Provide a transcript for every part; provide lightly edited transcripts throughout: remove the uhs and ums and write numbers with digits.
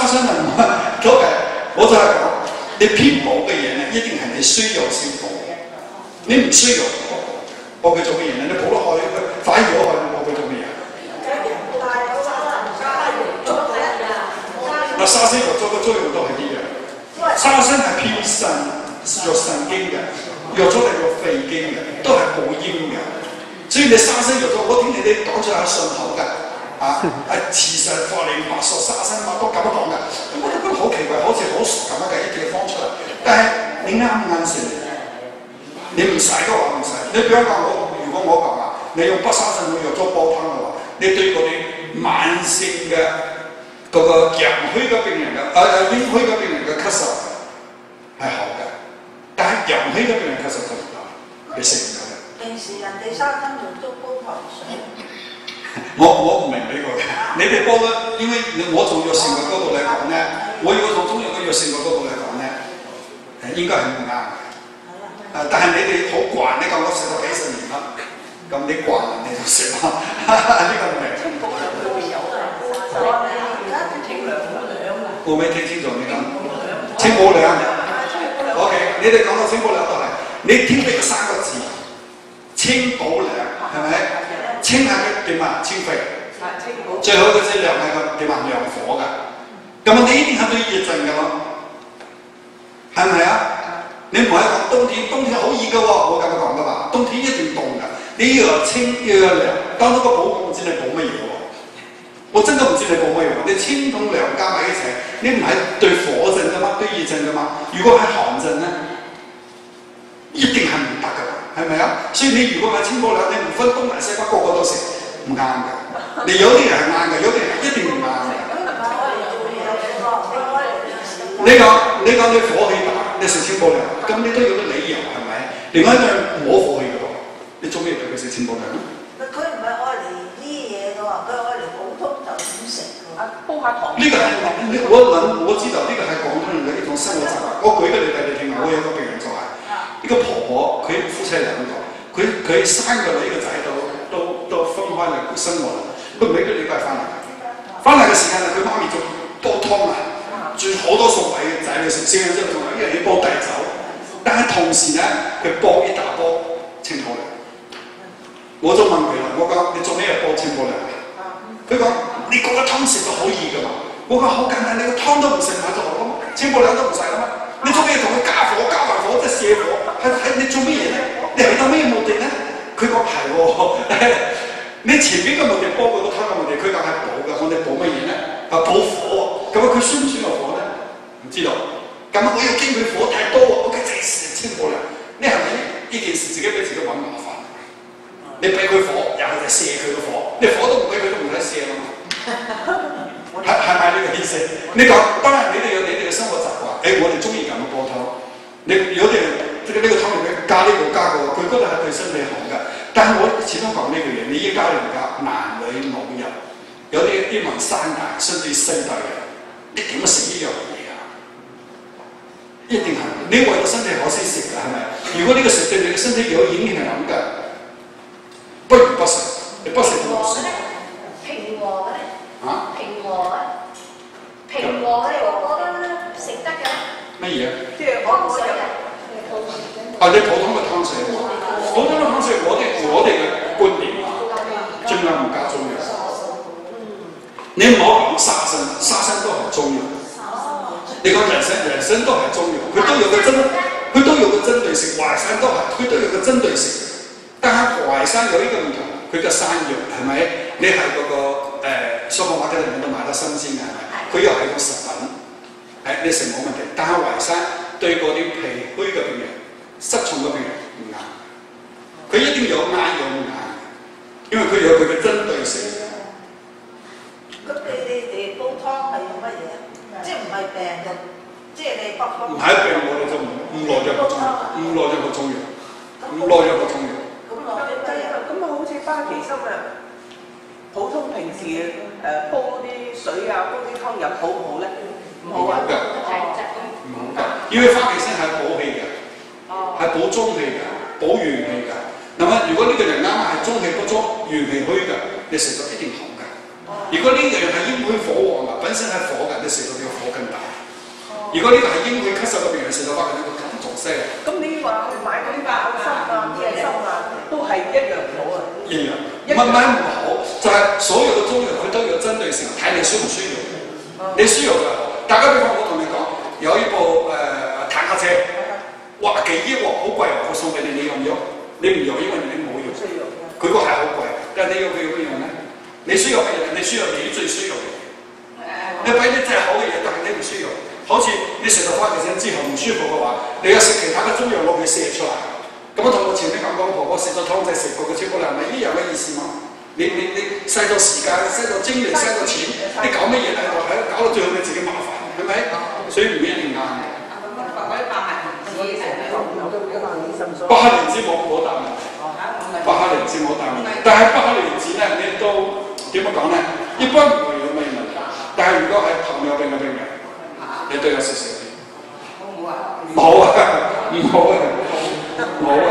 沙身啊，都係我就係講，你偏補嘅嘢咧，一定係你需要先補，你唔需要補佢做乜嘢咧？你補落去，反而我去補佢做乜嘢？嗱，沙參藥做嘅作用都係一樣，沙參係偏腎、藥腎經嘅，藥咗嚟個肺經嘅，都係補陰嘅。所以你沙參藥咗，我聽你哋講出係順口㗎。慈神化靈白索沙參乜都咁樣講㗎，咁我覺得好奇怪，好似好熟咁樣嘅一地方出嚟。但係你啱唔啱先？你唔使嘅話唔使。你比如講如果我講話，你用北沙參去藥咗煲湯嘅話，你對嗰啲慢性嘅嗰個陽虛嘅病人嘅陰虛嘅病人嘅咳嗽係好嘅，但係陽虛嘅病人咳嗽就唔得，你食唔到嘅。平時人哋沙參藥都煲糖水。我唔明呢個嘅，你哋煲咧，因為我從藥膳嘅角度嚟講咧，我如果從中藥嘅藥膳嘅角度嚟講咧，應該係唔啱嘅。但係你哋好慣，你講我食咗幾十年啦，咁你慣啦你就食啦，呢個唔明。清補涼都未有啊！而家清涼好涼啊！我未聽清楚你講。清補涼。OK， 你哋講到清補涼都係，你聽呢個三個字，清補涼係咪？清係點啊？清肺。最好嗰隻涼係個點啊？涼火㗎。咁你一定係對熱症㗎咯，係咪啊？你唔係講冬天好熱㗎喎，我咁樣講㗎嘛。冬天一定凍㗎，你又要清又要涼，當嗰個補我唔知你補乜嘢喎。我真係唔知你補乜嘢喎。你清同涼加埋一齊，你唔係對火症㗎嘛，對熱症㗎嘛。如果係寒症咧，一定係唔得㗎。係咪啊？所以你如果係清補涼，你唔分東南西北，個個都食，唔啱嘅。你有啲人係啱嘅，有啲人一定唔啱嘅。你講你火氣大，你食清補涼，咁你都有個理由係咪？另外一個人冇火氣嘅喎，你做咩俾佢食清補涼咧？佢唔係愛嚟醫嘢嘅喎，佢愛嚟普通就咁食嘅。煲下糖。呢個係我知道呢個係廣東人嘅一種生活習慣。我舉個例俾你聽啊，我有個病人就係。呢個婆婆佢夫妻兩個，佢3個女個仔都分開嚟生活啦。佢每個禮拜翻嚟嘅時間咧，佢媽咪仲煲湯啊，煮好多餸俾個仔女食，食完之後仲有一人要煲遞酒。但係同時咧，佢煲一大煲清補涼。我就問佢啦，我講你做咩要煲清補涼？佢講你嗰個湯食到好易㗎嘛。我講好簡單，你個湯都唔食咪就好咯，清補涼都唔使啦嘛。你做咩同佢加火加埋火即係瀉火？係你做乜嘢咧？你係到咩目的咧？佢講係喎，你前邊嘅目的煲嗰個湯嘅目的，佢講係補嘅，我哋補乜嘢咧？係補火喎。咁佢酸唔酸個火咧？唔知道。咁我又驚佢火太多喎，我梗係食清補涼。你係咪呢件事自己俾自己揾麻煩？你俾佢火，然後就瀉佢個火，你火都唔俾佢都唔使瀉啦嘛。係咪呢個意思？你講當然你哋有你哋嘅生活習慣，我哋中意咁樣煲湯。你有啲人呢個湯入面加呢個加嗰個，佢覺得係對身體好嘅。但係我始終講呢句嘢，你依家嚟講，男女老幼，有啲問3代甚至4代人，你點樣食呢樣嘢啊？一定係你為咗身體好先食㗎，係咪？如果呢個食對你嘅身體有影響嘅，不如不食。你不食都冇事。平和嘅咧？啊？平和嘅，我覺得食得嘅。乜嘢？即係湯水啊！你普通嘅湯水，普通嘅湯水，我哋嘅觀點啊，盡量唔加中藥。你唔好講沙參都係中藥。你講人參都係中藥，佢都有個針對性，淮山都係，佢都有個針對性。但係淮山有一個唔同，佢嘅山藥係咪？你係嗰個supermarket裏面都買得新鮮嘅係咪？佢又係個食品，你食冇問題。但係淮山對嗰啲脾虛嘅病人、濕重嘅病人唔啱，佢一定有啱有唔啱，因為佢有佢嘅針對性。咁你煲湯係用乜嘢？即係唔係病嘅，即係你北方。唔係病我哋就唔落咗個中藥，唔落咗個中藥，唔落咗個中藥。咁啊，好似花旗參啊，普通平時煲啲水啊，煲啲湯飲好唔好咧？唔好啊，唔好㗎，因為花旗參係補氣嘅，係補中氣嘅，補元氣嘅。那麼如果呢個人啱啱係中氣不足、元氣虛嘅，你食到一定好嘅。如果呢個人係陰虛火旺嘅，本身係火嘅，你食到叫火如果呢個係英會咳嗽嘅病人食到花，佢就咁仲犀利。咁你話去買嗰啲爆心啊、咩心啊，都係一樣唔好啊。一樣，慢慢唔好，就係所有嘅中藥佢都有針對性，睇你需唔需要。你需要就好。打個比方，我同你講，有一部坦克車，哇幾億喎，好貴喎，我送俾你，你用唔用？你唔用，因為你冇用。佢個係好貴，但係你要佢用咩用咧？你需要乜嘢？你需要你最需要嘅嘢。你俾啲真係好嘅嘢，但係你唔需要。好似你食到花旗參之後唔舒服嘅話，你有食其他嘅中藥攞佢瀉出嚟。咁我同我前面講講，婆婆食咗湯仔食過嘅朱古力，係咪一樣嘅意思嘛？你嘥咗時間、嘥咗精力、嘥咗錢，你搞乜嘢喺度？搞到最後你自己麻煩，係咪？所以唔一定啱嘅。巴哈蓮子冇大問題，巴哈蓮子冇大問題，但係巴哈蓮子咧，你都點樣講咧？一般唔會有咩問題，但係如果係糖尿病嘅病人，你都有少少啲。冇啊，唔好啊，冇啊。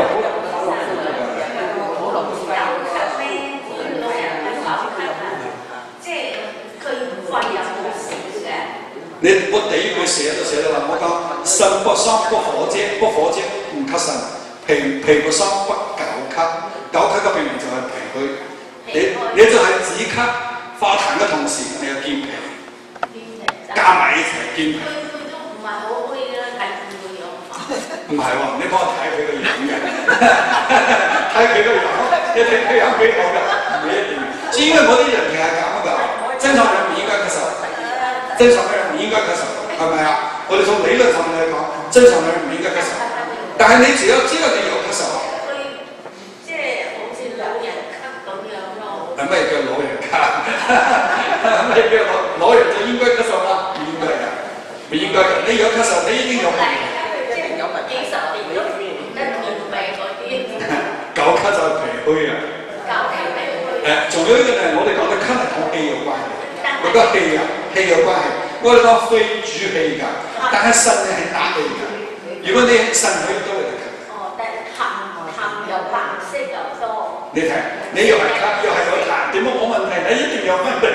你我第一句寫就寫到啦，我講腎不傷不火積，不火積唔咳腎，脾不傷不久咳，久咳嘅病人就係脾虛，你就係止咳化痰嘅同時，你有健脾，加埋一齊健脾。佢都唔係好虛啦，睇佢個樣。唔係喎，你幫我睇佢個樣嘅，睇佢個樣，你睇佢樣幾好㗎，唔一定。因為嗰啲人其實係咁㗎，正常人唔應該咳嗽。正常嘅人唔應該咳嗽，係咪啊？我哋從理論上面嚟講，正常嘅人唔應該咳嗽。但係你只要知道你有咳嗽，即係好似老人咳咁樣咯。咩叫老人咳？咩叫老人就應該咳嗽啦？唔應該嘅，唔應該嘅。你有咳嗽，你一定有問題。即係有問題，幾十年都唔得面病嗰啲。久咳就係脾虛啊。久咳係虛。仲有一個咧，我哋講嘅咳係同氣有關嘅。嗰個氣啊，氣有關係。我哋講肺主氣㗎，但係腎咧係打氣㗎。如果你腎可以多，你就咳。哦，但係痰又白色又多。你睇，你又係咳，又係有痰，點解冇問題？你一定有問題，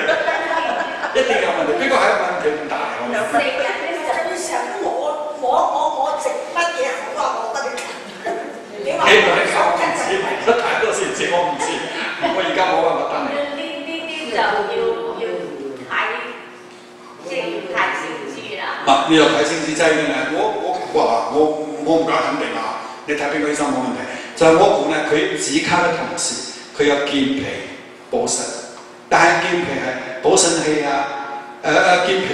一定有問題。呢個係問題唔大。正常我食乜嘢好啊？我覺得你話我唔知，得太多先知，我唔知。我而家冇辦法得你。就要睇，即係要睇先知啦。啊，你又睇先知真嘅咧？我唔敢肯定啊！你睇邊個醫生冇問題？就係我估咧，佢止咳嘅同時，佢有健脾補腎，但係健脾係補腎氣啊，健脾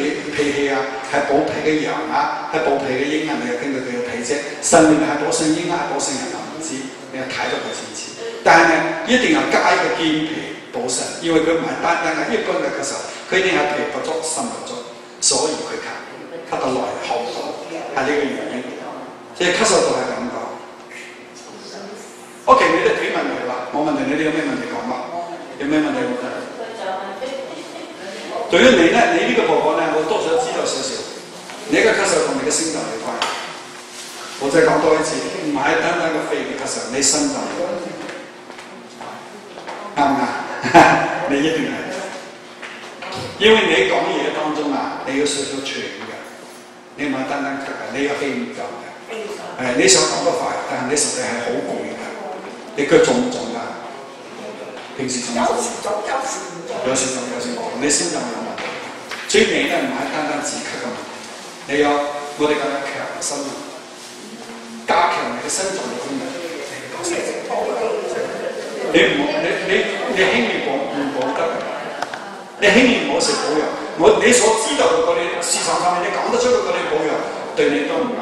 氣啊，係補脾嘅陽啊，係補脾嘅陰啊，你又根據佢嘅體質，腎裏面係補腎陰啊，係補腎陽啊，唔知你又睇到佢先知。但係咧，一定要加一個健脾。補腎，因為佢唔係單係一般嘅咳嗽，佢一定係脾不足、腎不足，所以佢咳得耐好唔到，係呢個原因。即係咳嗽就係咁講。OK， 你哋提問題啦，冇問題，你哋有咩問題講嘛？有咩問題冇得？對於你咧，你呢個婆婆咧，我多少知道少少。你嘅咳嗽同你嘅心臟有關。我再講多一次，唔係單單個肺嘅咳嗽，你心臟有關。啱唔啱？你一定係，因為你講嘢當中啊，你要少少喘嘅，你唔係單單咳嘅，你有氣唔夠嘅。你想講得快，但係你實際係好攰嘅，你腳重唔重㗎？平時重唔重？有時重，有時唔重。有時重，有時唔重，你心臟有問題。所以你咧唔係單單止咳嘅問題，你有我哋講嘅強心，加強你嘅心臟嘅功能。你輕易唔講得，你輕易唔好食補藥。你所知道嘅嗰啲市場上面，你講得出嘅嗰啲補藥，對你都唔啱。